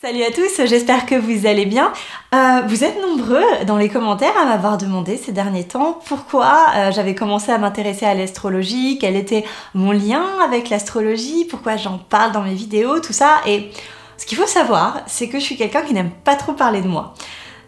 Salut à tous, j'espère que vous allez bien. Vous êtes nombreux dans les commentaires à m'avoir demandé ces derniers temps pourquoi j'avais commencé à m'intéresser à l'astrologie, quel était mon lien avec l'astrologie, pourquoi j'en parle dans mes vidéos, tout ça. Et ce qu'il faut savoir, c'est que je suis quelqu'un qui n'aime pas trop parler de moi.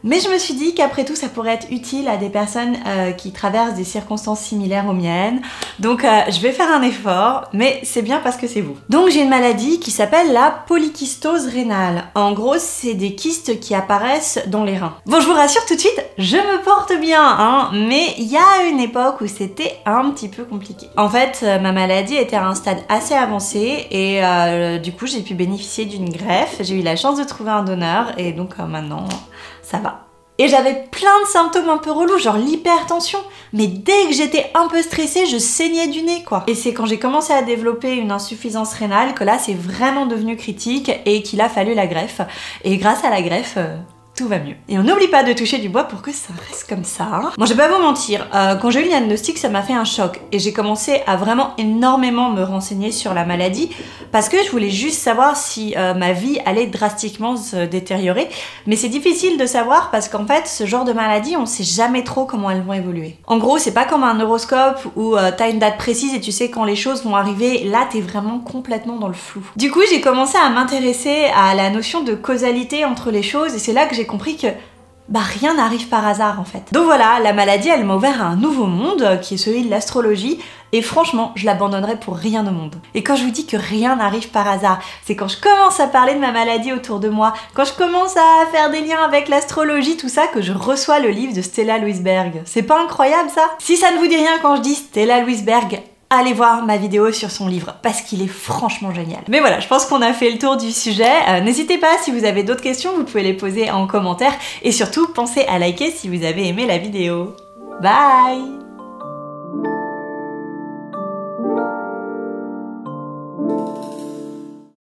Mais je me suis dit qu'après tout, ça pourrait être utile à des personnes qui traversent des circonstances similaires aux miennes. Donc je vais faire un effort, mais c'est bien parce que c'est vous. Donc j'ai une maladie qui s'appelle la polykystose rénale. En gros, c'est des kystes qui apparaissent dans les reins. Bon, je vous rassure tout de suite, je me porte bien, hein, mais il y a une époque où c'était un petit peu compliqué. En fait, ma maladie était à un stade assez avancé et du coup, j'ai pu bénéficier d'une greffe. J'ai eu la chance de trouver un donneur et donc maintenant, ça va. Et j'avais plein de symptômes un peu relous, genre l'hypertension. Mais dès que j'étais un peu stressée, je saignais du nez, quoi. Et c'est quand j'ai commencé à développer une insuffisance rénale que là, c'est vraiment devenu critique et qu'il a fallu la greffe. Et grâce à la greffe, tout va mieux. Et on n'oublie pas de toucher du bois pour que ça reste comme ça. Hein. Bon, je vais pas vous mentir, quand j'ai eu le diagnostic, ça m'a fait un choc. Et j'ai commencé à vraiment énormément me renseigner sur la maladie parce que je voulais juste savoir si ma vie allait drastiquement se détériorer. Mais c'est difficile de savoir parce qu'en fait, ce genre de maladie, on sait jamais trop comment elles vont évoluer. En gros, c'est pas comme un horoscope où t'as une date précise et tu sais quand les choses vont arriver. Là, t'es vraiment complètement dans le flou. Du coup, j'ai commencé à m'intéresser à la notion de causalité entre les choses et c'est là que j'ai compris que rien n'arrive par hasard en fait. Donc voilà, la maladie elle m'a ouvert à un nouveau monde qui est celui de l'astrologie et franchement je l'abandonnerai pour rien au monde. Et quand je vous dis que rien n'arrive par hasard, c'est quand je commence à parler de ma maladie autour de moi, quand je commence à faire des liens avec l'astrologie, tout ça, que je reçois le livre de Stella Louisberg. C'est pas incroyable ça? Si ça ne vous dit rien quand je dis Stella Louisberg, allez voir ma vidéo sur son livre, parce qu'il est franchement génial. Mais voilà, je pense qu'on a fait le tour du sujet. N'hésitez pas, si vous avez d'autres questions, vous pouvez les poser en commentaire. Et surtout, pensez à liker si vous avez aimé la vidéo. Bye!